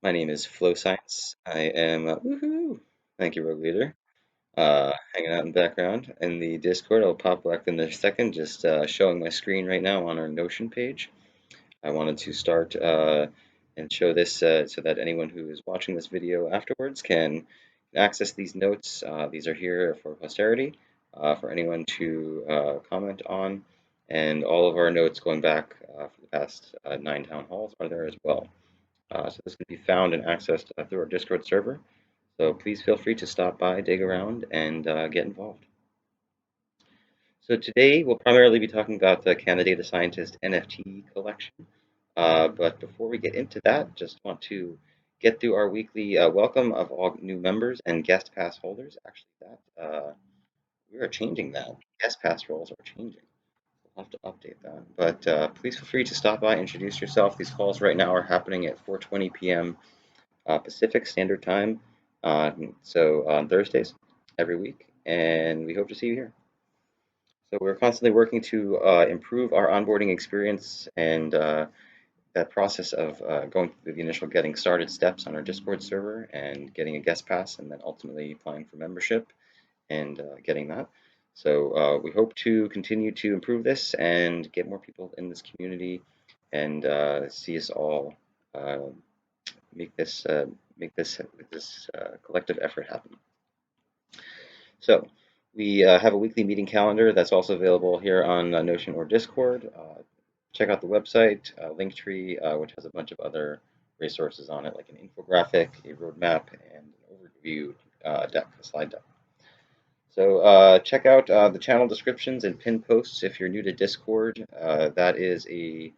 My name is Flow Science. I am, woohoo! Thank you, Rogue Leader. Hanging out in the background in the Discord. I'll pop back in a second, just showing my screen right now on our Notion page. I wanted to start and show this so that anyone who is watching this video afterwards can access these notes. These are here for posterity, for anyone to comment on, and all of our notes going back for the past 9 town halls are there as well. So this can be found and accessed through our Discord server. So please feel free to stop by, dig around, and get involved. So today we'll primarily be talking about the CannaData Scientist NFT collection. But before we get into that, just want to get through our weekly welcome of all new members and guest pass holders. Actually, that we are changing that. Guest pass roles are changing. We'll have to update that. But please feel free to stop by, introduce yourself. These calls right now are happening at 4:20 p.m. Pacific Standard Time. So on Thursdays every week, and we hope to see you here. So we're constantly working to improve our onboarding experience and that process of going through the initial getting started steps on our Discord server and getting a guest pass, and then ultimately applying for membership and getting that. So we hope to continue to improve this and get more people in this community and see us all make this collective effort happen. So we have a weekly meeting calendar that's also available here on Notion or Discord. Check out the website, Linktree, which has a bunch of other resources on it, like an infographic, a roadmap, and an overview deck, a slide deck. So check out the channel descriptions and pinned posts if you're new to Discord. That is a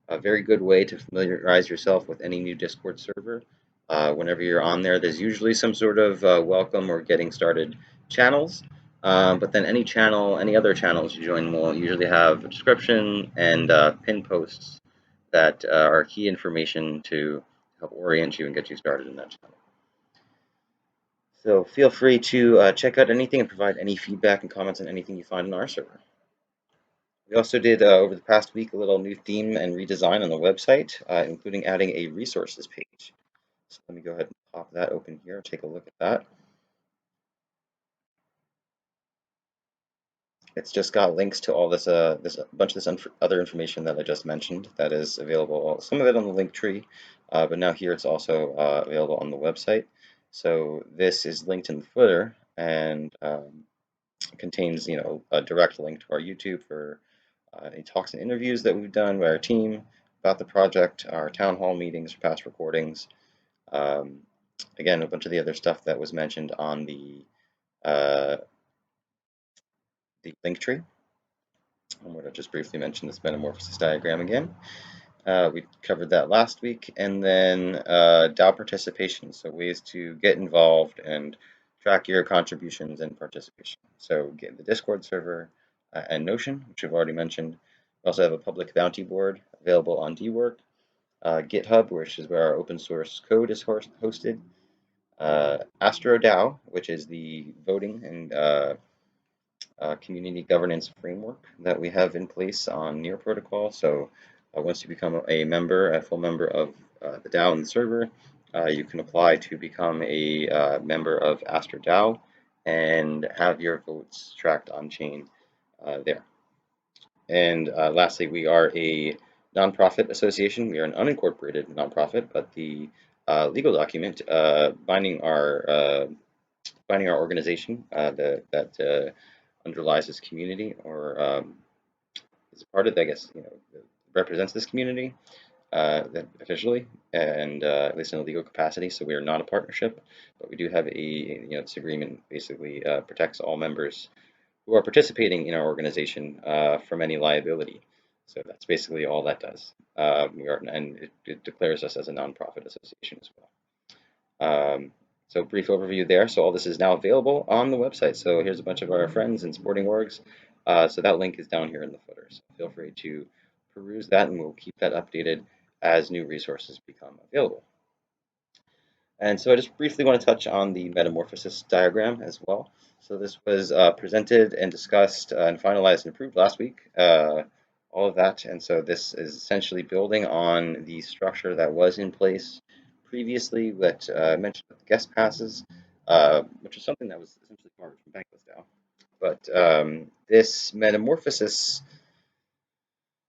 very good way to familiarize yourself with any new Discord server. Whenever you're on there, there's usually some sort of welcome or getting started channels. But then any other channels you join will usually have a description and pin posts that are key information to help orient you and get you started in that channel. So feel free to check out anything and provide any feedback and comments on anything you find in our server. We also did, over the past week, a little new theme and redesign on the website, including adding a resources page. So let me go ahead and pop that open here, take a look at that. It's just got links to all this, this bunch of this other information that I just mentioned that is available, some of it on the link tree, but now here it's also available on the website. So this is linked in the footer and contains, a direct link to our YouTube for any talks and interviews that we've done by our team about the project, our town hall meetings, past recordings. Again, a bunch of the other stuff that was mentioned on the link tree. I'm going to just briefly mention this Metamorphosis Diagram again. We covered that last week. And then DAO participation, so ways to get involved and track your contributions and participation. So get the Discord server and Notion, which we've already mentioned. We also have a public bounty board available on dwork, GitHub, which is where our open source code is hosted, Astro DAO, which is the voting and community governance framework that we have in place on Near Protocol. So once you become a full member of the DAO and the server, you can apply to become a member of Astro DAO and have your votes tracked on chain there. And lastly, we are a nonprofit association. We are an unincorporated nonprofit, but the legal document binding our organization that underlies this community or is a part of, I guess, represents this community officially and at least in a legal capacity. So we are not a partnership, but we do have this agreement basically protects all members who are participating in our organization from any liability. So that's basically all that does. And it declares us as a nonprofit association as well. So brief overview there. So all this is now available on the website. So here's a bunch of our friends and sporting orgs. So that link is down here in the footer. So feel free to peruse that, and we'll keep that updated as new resources become available. And so I just briefly want to touch on the metamorphosis diagram as well. So this was presented and discussed and finalized and approved last week, all of that. And so this is essentially building on the structure that was in place previously what I mentioned with the guest passes, which is something that was essentially borrowed from Bankless DAO. But this metamorphosis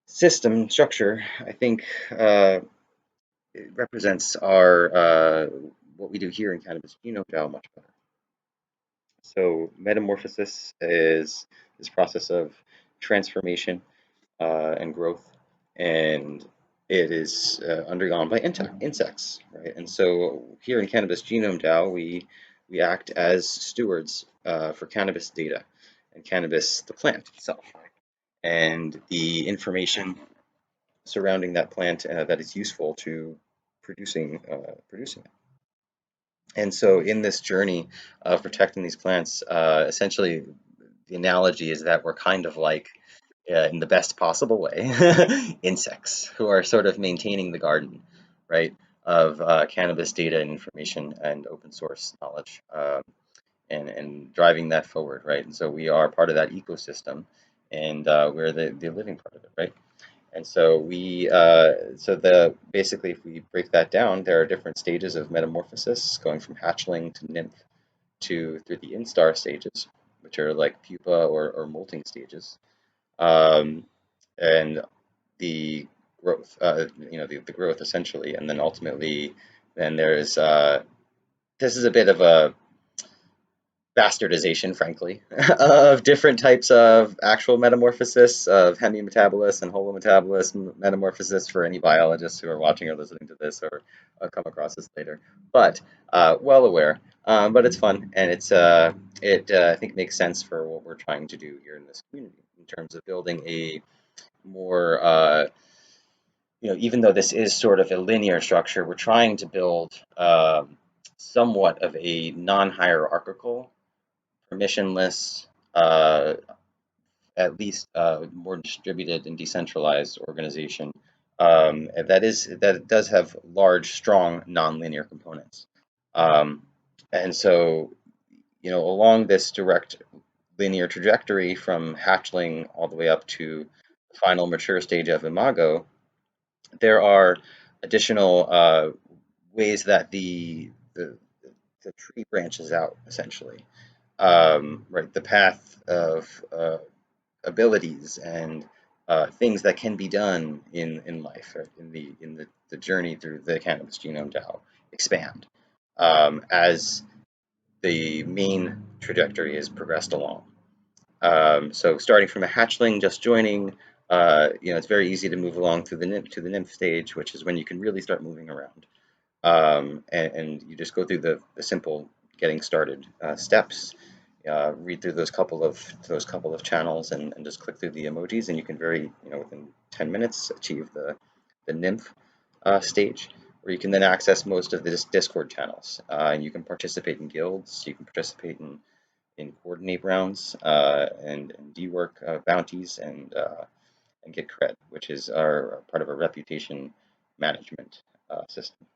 system structure, I think, it represents our what we do here in Cannabis Genome DAO much better. So metamorphosis is this process of transformation and growth, and it is undergone by insects, right? And so here in Cannabis Genome DAO, we act as stewards for cannabis data and cannabis, the plant itself, right? And the information surrounding that plant that is useful to producing it. And so in this journey of protecting these plants, essentially the analogy is that we're kind of like, in the best possible way, insects who are sort of maintaining the garden, right, of cannabis data and information and open source knowledge, and driving that forward, right? And so we are part of that ecosystem, and we're the living part of it, right? And so basically, if we break that down, there are different stages of metamorphosis, going from hatchling to nymph through the instar stages, which are like pupa or molting stages, um, and the growth, the growth essentially, and then ultimately, then there's this is a bit of a bastardization, frankly, of different types of actual metamorphosis of hemimetabolous and holometabolous metamorphosis for any biologists who are watching or listening to this or come across this later. But well aware. But it's fun, and it I think makes sense for what we're trying to do here in this community in terms of building a more even though this is sort of a linear structure, we're trying to build somewhat of a non-hierarchical, permissionless, uh, at least more distributed and decentralized organization that does have large, strong, nonlinear components. Um, and so, along this direct linear trajectory from hatchling all the way up to the final mature stage of imago, there are additional ways that the tree branches out essentially. Right, the path of abilities and things that can be done in life, right, in the journey through the Cannabis Genome DAO expand as the main trajectory is progressed along. So starting from a hatchling just joining, it's very easy to move along through the nymph stage, which is when you can really start moving around. And you just go through the simple getting started steps, read through those couple of channels, and just click through the emojis, and you can within 10 minutes achieve the nymph stage, where you can then access most of the Discord channels, and you can participate in guilds, you can participate in coordinate rounds, and D work bounties, and get cred, which is our part of our reputation management system.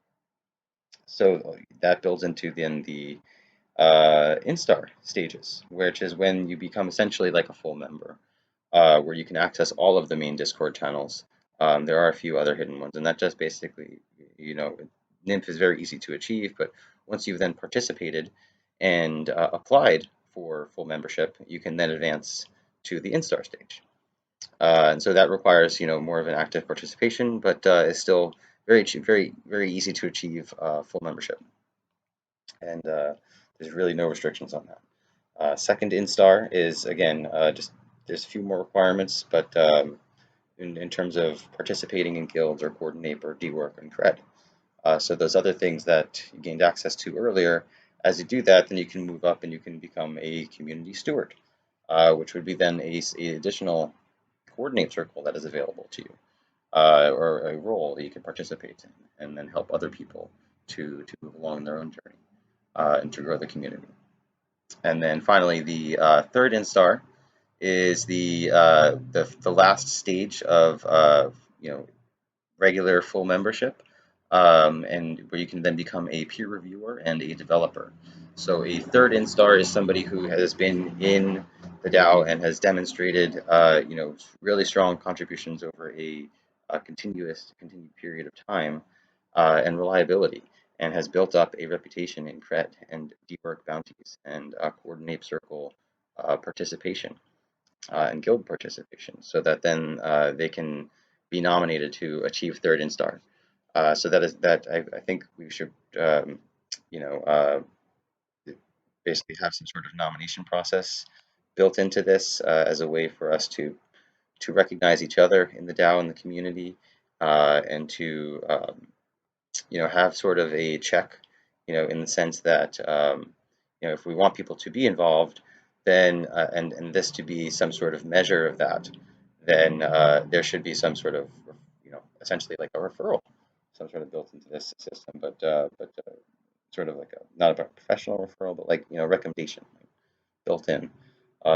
So that builds into then the instar stages, which is when you become essentially like a full member, where you can access all of the main Discord channels. There are a few other hidden ones, and that just basically, Nymph is very easy to achieve, but once you've then participated and applied for full membership, you can then advance to the instar stage. And so that requires, more of an active participation, but is still very, very easy to achieve full membership. And there's really no restrictions on that. Second instar is, again, just there's a few more requirements, but in terms of participating in guilds or coordinate or D-work and cred. So those other things that you gained access to earlier, as you do that, then you can move up and you can become a community steward, which would be then a additional coordinate circle that is available to you, or a role that you can participate in, and then help other people to move along their own journey and to grow the community. And then finally, the third instar is the last stage of regular full membership, and where you can then become a peer reviewer and a developer. So a third instar is somebody who has been in the DAO and has demonstrated really strong contributions over a continued period of time, and reliability. and has built up a reputation in cred and deep work bounties and coordinate circle participation and guild participation, so that then they can be nominated to achieve third instar. So I think we should you know basically have some sort of nomination process built into this as a way for us to recognize each other in the DAO and the community, and to have sort of a check, in the sense that if we want people to be involved, then and this to be some sort of measure of that, then there should be some sort of essentially like a referral, some sort of built into this system, but sort of like not a professional referral, but like recommendation built in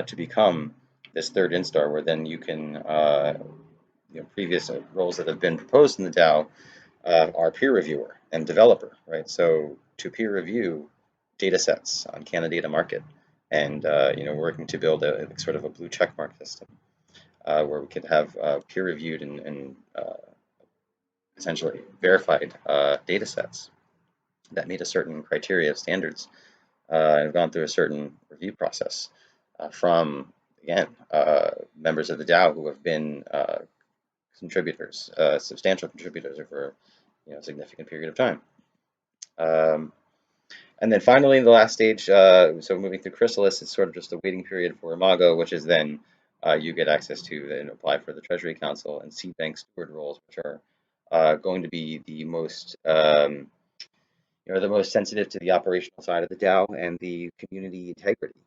to become this third instar, where then you can previous roles that have been proposed in the DAO are peer reviewer and developer, right? So to peer review data sets on CannaData market, and working to build a sort of a blue check mark system where we could have peer reviewed and essentially verified data sets that meet a certain criteria of standards and have gone through a certain review process from, again, members of the DAO who have been contributors, substantial contributors over a significant period of time. And then finally, the last stage, so moving through Chrysalis, it's sort of just a waiting period for Imago, which is then you get access to and apply for the Treasury Council and seed bank steward roles, which are going to be the most the most sensitive to the operational side of the DAO and the community integrity.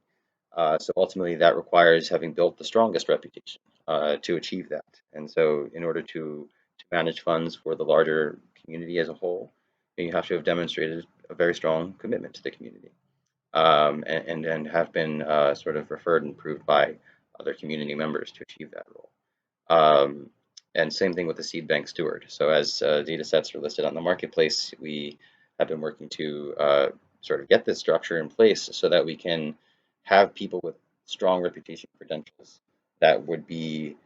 So ultimately, that requires having built the strongest reputation to achieve that. And so, in order to manage funds for the larger community as a whole, you have to have demonstrated a very strong commitment to the community, and have been sort of referred and approved by other community members to achieve that role. And same thing with the seed bank steward. So as data sets are listed on the marketplace, we have been working to sort of get this structure in place so that we can have people with strong reputation credentials that would be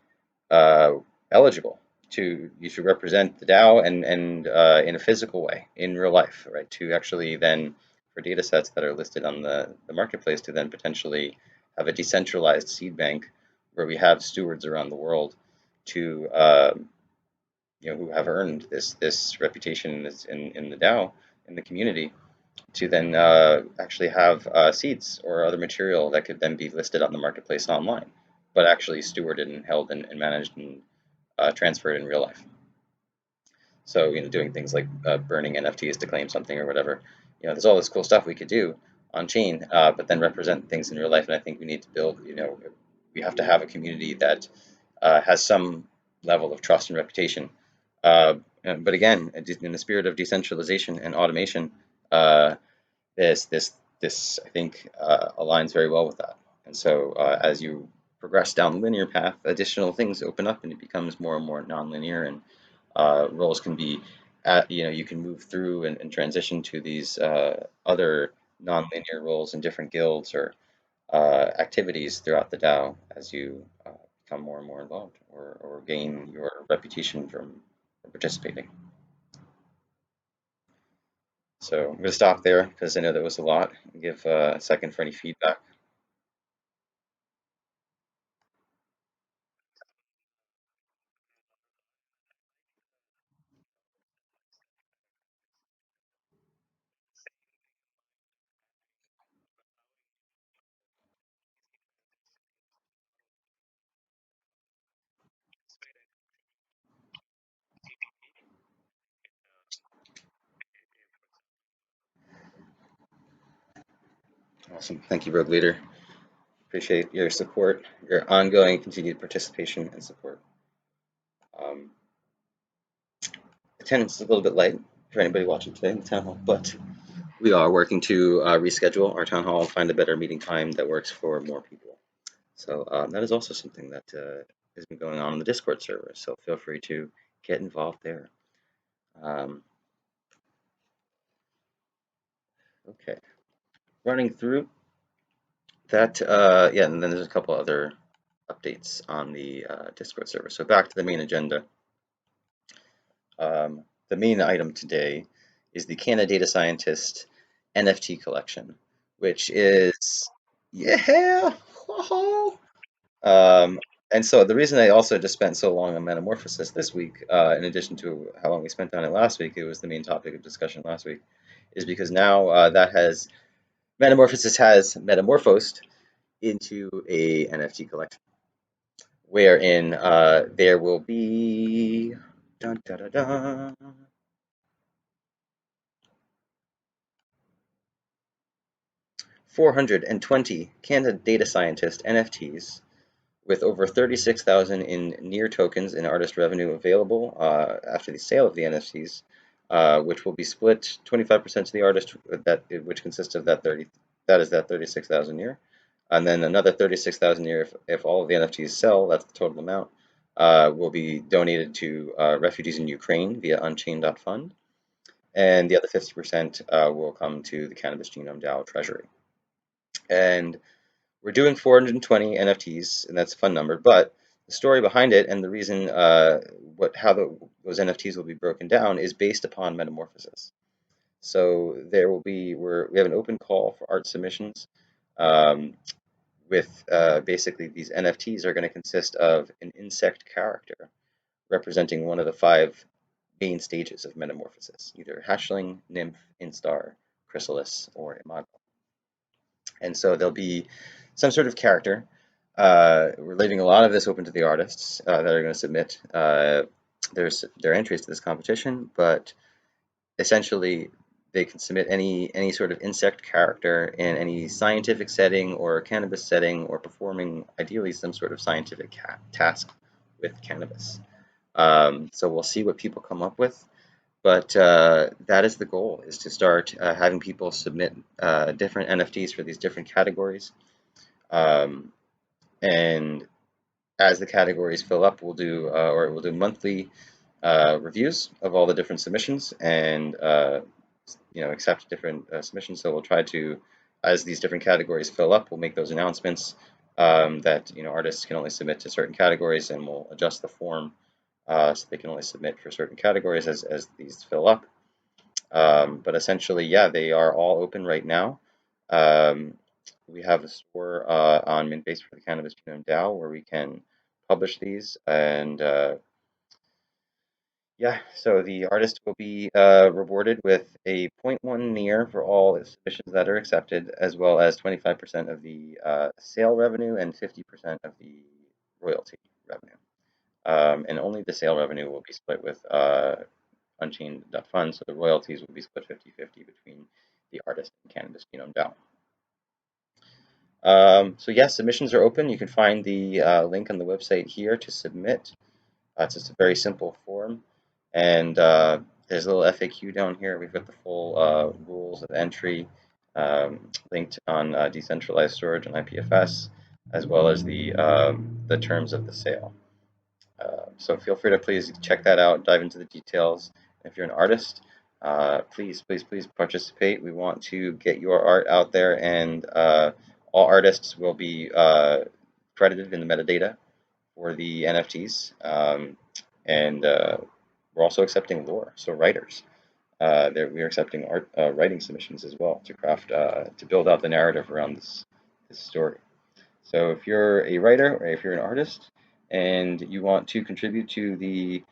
eligible to represent the DAO and in a physical way in real life, right? To actually then, for data sets that are listed on the marketplace, to then potentially have a decentralized seed bank where we have stewards around the world to who have earned this reputation in the DAO, in the community, to then actually have seeds or other material that could then be listed on the marketplace online, but actually stewarded and held and managed and transferred in real life. So doing things like burning NFTs to claim something or whatever. There's all this cool stuff we could do on chain, but then represent things in real life. And I think we need to build. We have to have a community that has some level of trust and reputation. But again, in the spirit of decentralization and automation, this I think aligns very well with that. And so as you progress down the linear path, additional things open up, and it becomes more and more nonlinear, and roles can be you can move through and transition to these other nonlinear roles in different guilds or activities throughout the DAO as you become more and more involved, or gain your reputation from participating. So I'm going to stop there because I know that was a lot. Give a second for any feedback. Awesome. Thank you, Rogue Leader. Appreciate your support, your ongoing continued participation and support. Attendance is a little bit light for anybody watching today in the town hall, but we are working to reschedule our town hall, find a better meeting time that works for more people. So that is also something that has been going on the Discord server. So feel free to get involved there. Okay, running through that, yeah, and then there's a couple other updates on the Discord server. So back to the main agenda. The main item today is the CannaData Scientist NFT collection, which is, yeah. Um, and so the reason I also just spent so long on Metamorphosis this week, in addition to how long we spent on it last week, it was the main topic of discussion last week, is because now Metamorphosis has metamorphosed into a NFT collection, wherein there will be dun, dun, dun, dun, 420 CannaData Scientist NFTs with over 36,000 in near tokens and artist revenue available after the sale of the NFTs, which will be split 25% to the artist, which consists of that 36,000 near, and then another 36,000 near if all of the NFTs sell. That's the total amount. Will be donated to refugees in Ukraine via Unchained.fund, and the other 50% will come to the Cannabis Genome DAO treasury. And we're doing 420 NFTs, and that's a fun number. But the story behind it and the reason those NFTs will be broken down is based upon metamorphosis. So we have an open call for art submissions. Um, with basically these NFTs are going to consist of an insect character representing one of the 5 main stages of metamorphosis, either hatchling, nymph, instar, chrysalis, or imago. And so there'll be some sort of character. We're leaving a lot of this open to the artists that are going to submit their entries to this competition, but essentially they can submit any sort of insect character in any scientific setting or cannabis setting, or performing ideally some sort of scientific task with cannabis. So we'll see what people come up with. But that is the goal, is to start having people submit different NFTs for these different categories. And as the categories fill up, we'll do monthly reviews of all the different submissions, and accept different submissions. So we'll try to, as these different categories fill up, we'll make those announcements that artists can only submit to certain categories, and we'll adjust the form so they can only submit for certain categories as these fill up. But essentially, yeah, they are all open right now. We have a store on Mintbase for the Cannabis Genome DAO where we can publish these, and yeah, so the artist will be rewarded with a 0.1 near for all submissions that are accepted, as well as 25% of the sale revenue and 50% of the royalty revenue. And only the sale revenue will be split with Unchained.fund, so the royalties will be split 50-50 between the artist and Cannabis Genome DAO. So yes, submissions are open. You can find the link on the website here to submit. It's just a very simple form, and there's a little FAQ down here. We've got the full rules of entry linked on decentralized storage and IPFS, as well as the terms of the sale. So feel free to please check that out, dive into the details. If you're an artist, please participate. We want to get your art out there, and all artists will be credited in the metadata for the NFTs. And we're also accepting lore, so writers. We're accepting writing submissions as well to craft to build out the narrative around this story. So if you're a writer or if you're an artist and you want to contribute to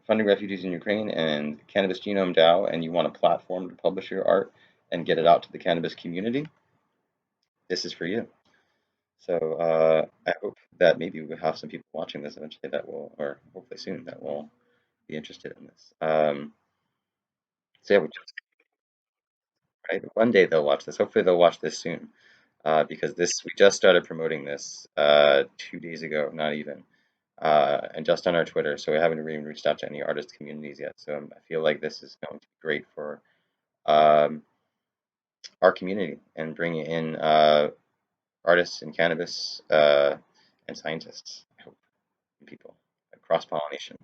funding refugees in Ukraine and Cannabis Genome DAO, and you want a platform to publish your art and get it out to the cannabis community, this is for you. So I hope that maybe we'll have some people watching this eventually or hopefully soon, that will be interested in this. So yeah, right? One day they'll watch this. Hopefully they'll watch this soon, because we just started promoting this 2 days ago, not even, and just on our Twitter. So we haven't even reached out to any artist communities yet. So I feel like this is going to be great for our community and bringing in artists in cannabis and scientists, I hope, and people, cross pollination.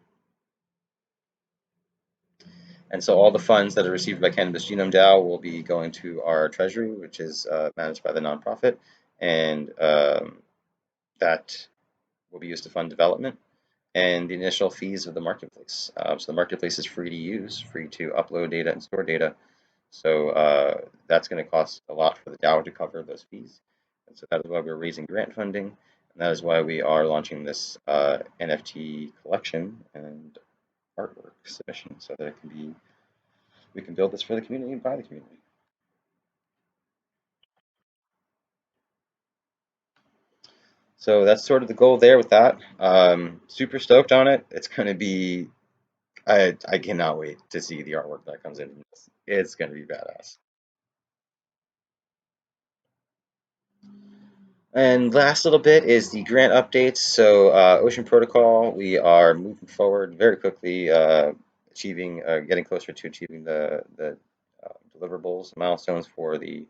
And so all the funds that are received by Cannabis Genome DAO will be going to our treasury, which is managed by the nonprofit, and that will be used to fund development and the initial fees of the marketplace. So the marketplace is free to use, free to upload data and store data. So that's going to cost a lot for the DAO to cover those fees. And so that is why we're raising grant funding. And that is why we are launching this NFT collection and artwork submission so that we can build this for the community and by the community. So that's sort of the goal there with that. Super stoked on it. It's going to be, I cannot wait to see the artwork that comes in. It's going to be badass. And last little bit is the grant updates. So Ocean Protocol, we are moving forward very quickly, getting closer to achieving the deliverables, milestones for the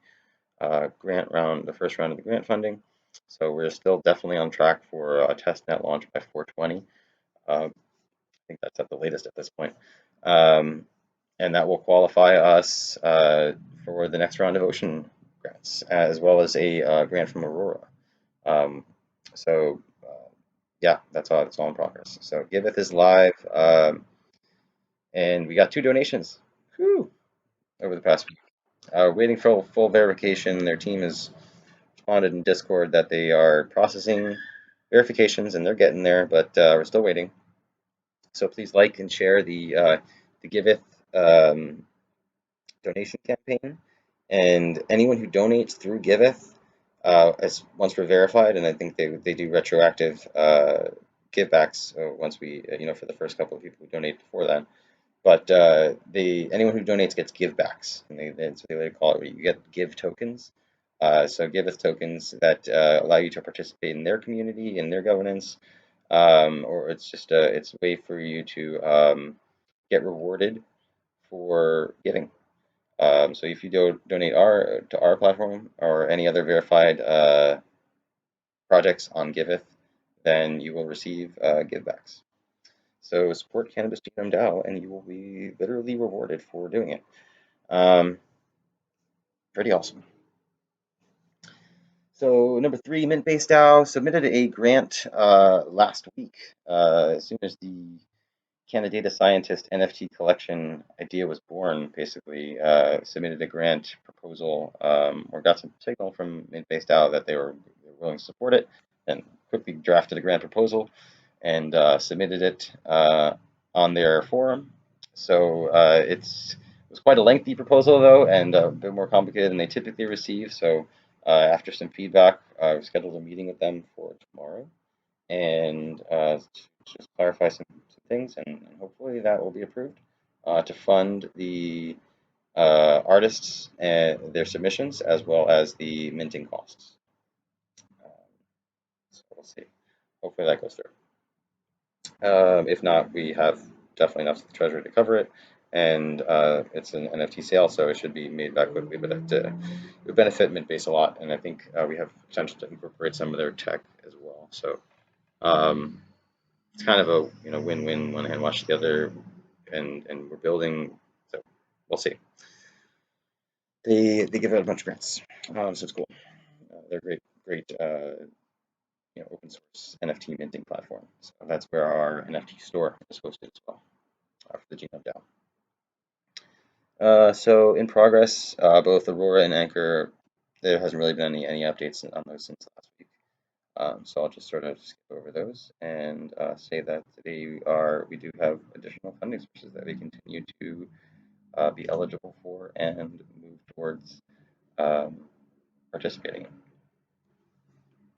grant round, the first round of the grant funding. So we're still definitely on track for a testnet launch by 420. I think that's at the latest at this point. And that will qualify us for the next round of Ocean grants, as well as a grant from Aurora. So yeah, that's all. It's all in progress. So Giveth is live, and we got 2 donations. Whew, over the past week. Waiting for full verification. Their team has responded in Discord that they are processing verifications and they're getting there, but we're still waiting. So please like and share the Giveth donation campaign, and anyone who donates through Giveth, as once we're verified, and I think they do retroactive givebacks once we for the first couple of people who donate before that. But anyone who donates gets givebacks, and that's what they call it. Where you get give tokens. So Giveth tokens that allow you to participate in their community, in their governance, or it's just it's a way for you to get rewarded for giving. So if you donate to our platform or any other verified projects on Giveth, then you will receive givebacks. So support Cannabis Genome DAO, and you will be literally rewarded for doing it. Pretty awesome. So number 3, Mintbase DAO submitted a grant last week. As soon as the CannaData scientist NFT collection idea was born, basically submitted a grant proposal or got some signal from Mintbase DAO that they were willing to support it, and quickly drafted a grant proposal and submitted it on their forum. So it was quite a lengthy proposal though, and a bit more complicated than they typically receive. So after some feedback, I've scheduled a meeting with them for tomorrow, and just clarify some things, and hopefully that will be approved to fund the artists and their submissions, as well as the minting costs. So we'll see. Hopefully that goes through. If not, we have definitely enough to the treasury to cover it, and it's an NFT sale, so it should be made back quickly. But it would benefit Mintbase a lot, and I think we have potential to incorporate some of their tech as well. So it's kind of a win-win. One hand wash the other, and we're building. So we'll see. They give out a bunch of grants, so it's cool. They're great open source NFT minting platform. So that's where our NFT store is hosted as well for the Genome DAO. So in progress, both Aurora and Anchor. There hasn't really been any updates on those since last week. So I'll just sort of skip over those and say that we do have additional funding sources that we continue to be eligible for and move towards participating in.